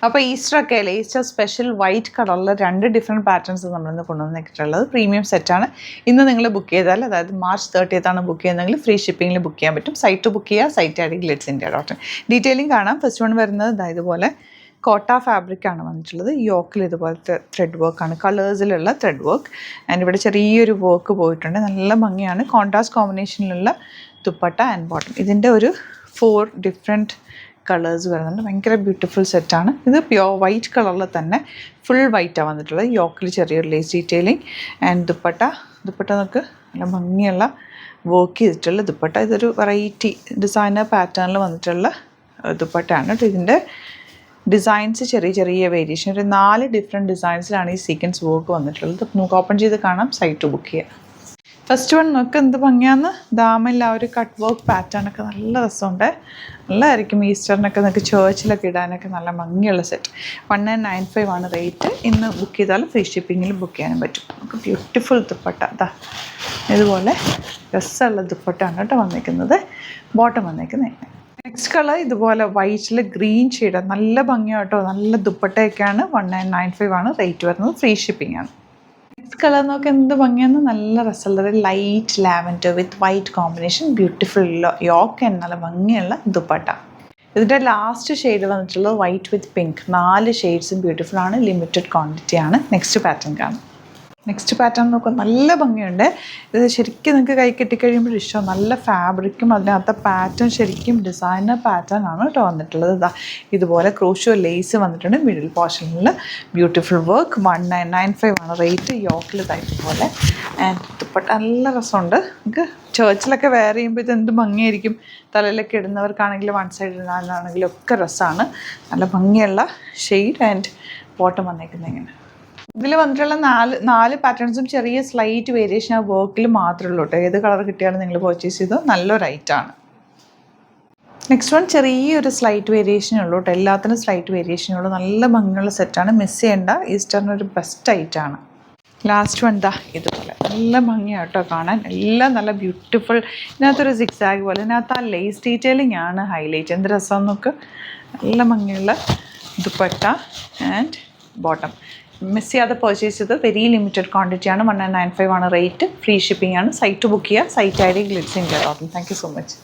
അപ്പോൾ ഈസ്റ്ററൊക്കെ അല്ലേ, Easter special white കളറിൽ 2 ഡിഫറെൻറ്റ് പാറ്റേൺസ് നമ്മളിന്ന് കൊണ്ടുവന്നിട്ടുള്ളത്. പ്രീമിയം സെറ്റാണ്. ഇന്ന് നിങ്ങൾ ബുക്ക് ചെയ്താൽ, അതായത് March 30th ബുക്ക് ചെയ്യുന്നതെങ്കിൽ ഫ്രീ ഷിപ്പിങ്ങിൽ ബുക്ക് ചെയ്യാൻ പറ്റും. സൈറ്റ് ബുക്ക് ചെയ്യുക, site I D glitzindia.in. Detailing കാണാം. ഫസ്റ്റ് വൺ വരുന്നത് ഇതുപോലെ കോട്ട ഫാബ്രിക്കാണ് വന്നിട്ടുള്ളത്. യോക്കിൽ ഇതുപോലത്തെ ത്രെഡ് വർക്കാണ്, കളേഴ്സിലുള്ള ത്രെഡ് വർക്ക്. ആൻഡ് ഇവിടെ ചെറിയൊരു വർക്ക് പോയിട്ടുണ്ട്, നല്ല ഭംഗിയാണ്. കോൺട്രാസ്റ്റ് കോമ്പിനേഷനിലുള്ള ദുപ്പട്ട ആൻഡ് ബോട്ടം. ഇതിൻ്റെ ഒരു 4 ഡിഫറെൻറ്റ് കളേഴ്സ് വരുന്നുണ്ട്. ഭയങ്കര ബ്യൂട്ടിഫുൾ സെറ്റാണ്. ഇത് പ്യോർ വൈറ്റ് കളറിൽ തന്നെ ഫുൾ വൈറ്റാണ് വന്നിട്ടുള്ളത്. യോക്കിൽ ചെറിയൊരു ലേസ് ഡീറ്റെയിലിംഗ്. ആൻഡ് ദുപ്പട്ട നമുക്ക് നല്ല ഭംഗിയുള്ള വർക്ക് ചെയ്തിട്ടുള്ള ദുപ്പട്ട. ഇതൊരു വെറൈറ്റി ഡിസൈനർ പാറ്റേണിൽ വന്നിട്ടുള്ള ദുപ്പട്ടയാണ്. ഇതിൻ്റെ ഡിസൈൻസ് ചെറിയ വേരിയേഷൻ, ഒരു 4 ഡിഫറെൻറ്റ് ഡിസൈൻസിലാണ് ഈ സീക്വൻസ് വർക്ക് വന്നിട്ടുള്ളത്. നമുക്ക് ഓപ്പൺ ചെയ്ത് കാണാം, സൈറ്റ് ബുക്ക് ചെയ്യാം. ഫസ്റ്റ് വൺ നോക്ക് എന്ത് ഭംഗിയാന്ന്. ദാമിൽ ആ ഒരു കട്ട് വർക്ക് പാറ്റേണൊക്കെ നല്ല രസമുണ്ട്. നല്ലതായിരിക്കും ഈസ്റ്ററിനൊക്കെ നിങ്ങൾക്ക് ചേർച്ചിലൊക്കെ ഇടാനൊക്കെ നല്ല ഭംഗിയുള്ള സെറ്റ്. 1995 റേറ്റ്. ഇന്ന് ബുക്ക് ചെയ്താൽ ഫ്രീ ഷിപ്പിങ്ങിൽ ബുക്ക് ചെയ്യാനും പറ്റും. നമുക്ക് ബ്യൂട്ടിഫുൾ ദുപ്പട്ട ഇതുപോലെ രസമുള്ള ദുപ്പട്ടയാണ് കേട്ടോ വന്നിരിക്കുന്നത്. ബോട്ടം വന്നിരിക്കുന്നത് നെക്സ്റ്റ് കളർ ഇതുപോലെ വൈറ്റിൽ ഗ്രീൻ ഷെയ്ഡ്, നല്ല ഭംഗിയാണ് കേട്ടോ. നല്ല ദുപ്പട്ടയൊക്കെയാണ്. 1995 റേറ്റ് വരുന്നത്. ഫ്രീ ഷിപ്പിംഗ് ആണ്. നെക്സ്റ്റ് കളർ നോക്കി എന്ത് ഭംഗിയാണ്. നല്ല രസമുള്ള light lavender with white combination. Beautiful yoke and നല്ല ഭംഗിയുള്ള ദുപ്പട്ട. ഇതിൻ്റെ ലാസ്റ്റ് ഷെയ്ഡ് വന്നിട്ടുള്ളത് വൈറ്റ് വിത്ത് പിങ്ക്. 4 ഷെയ്ഡ്സും ബ്യൂട്ടിഫുൾ ആണ്. ലിമിറ്റഡ് ക്വാണ്ടിറ്റി ആണ്. നെക്സ്റ്റ് പാറ്റേൺ കാണാം. നെക്സ്റ്റ് പാറ്റേൺ നോക്കുക, നല്ല ഭംഗിയുണ്ട്. ഇത് ശരിക്കും നിങ്ങൾക്ക് കൈ കെട്ടിക്കഴിയുമ്പോൾ ഇഷ്ടം. നല്ല ഫാബ്രിക്കും അതിനകത്ത് പാറ്റേൺ ശരിക്കും ഡിസൈനർ പാറ്റേൺ ആണ് കേട്ടോ വന്നിട്ടുള്ളത്. ഇതുപോലെ ക്രോഷോ ലേസ് വന്നിട്ടുണ്ട് മിഡിൽ പോർഷനിൽ. Beautiful work. 1995 റേറ്റ്. യോക്കിൽ പോലെ. ആൻഡ് ദുപ്പട്ട നല്ല രസമുണ്ട്. നമുക്ക് ചേർച്ചിലൊക്കെ വെയർ ചെയ്യുമ്പോൾ ഇത് എന്ത് ഭംഗിയായിരിക്കും. തലയിലൊക്കെ ഇടുന്നവർക്കാണെങ്കിലും വൺ സൈഡ് ഇടാനാണെങ്കിലും ഒക്കെ രസമാണ്. നല്ല ഭംഗിയുള്ള ഷെയ്ഡ്. ആൻഡ് ബോട്ടം വന്നേക്കുന്നത് ഇങ്ങനെ. ഇതിൽ വന്നിട്ടുള്ള 4 പാറ്റേൺസും ചെറിയ സ്ലൈറ്റ് വേരിയേഷൻ ആ വർക്കിൽ മാത്രമേ ഉള്ളൂ കേട്ടോ. ഏത് കളർ കിട്ടിയാലും നിങ്ങൾ പർച്ചേസ് ചെയ്തോ, നല്ലൊരു ഐറ്റാണ്. നെക്സ്റ്റ് വൺ ചെറിയൊരു സ്ലൈറ്റ് വേരിയേഷനേ ഉള്ളൂ കേട്ടോ. എല്ലാത്തിനും സ്ലൈറ്റ് വേരിയേഷനേ ഉള്ളൂ. നല്ല ഭംഗിയുള്ള സെറ്റാണ്. മിസ് ചെയ്യേണ്ട. ഈസ്റ്ററിനൊരു ബെസ്റ്റ് ഐറ്റാണ്. ലാസ്റ്റ് വൺ ഇതുപോലെ നല്ല ഭംഗിയാണ് കേട്ടോ കാണാൻ. എല്ലാം നല്ല ബ്യൂട്ടിഫുൾ. ഇതിനകത്തൊരു സിക്സാഗ് പോലെ. ഇതിനകത്ത് ആ ലേസ് ഡീറ്റെയിലിംഗ് ആണ് ഹൈലൈറ്റ്. എന്ത് രസം നോക്ക്. നല്ല ഭംഗിയുള്ള ദുപ്പട്ട ആൻഡ് ബോട്ടം. മിസ് ചെയ്യാതെ പർച്ചേസ് ചെയ്ത് വെരി ലിമിറ്റഡ് ക്വാണ്ടിറ്റിയാണ്. 1995 റേറ്റ്. ഫ്രീ ഷിപ്പിംഗ് ആണ്. സൈറ്റ് ബുക്ക് ചെയ്യുക. Site I D glitzindia.in. Thank you so much.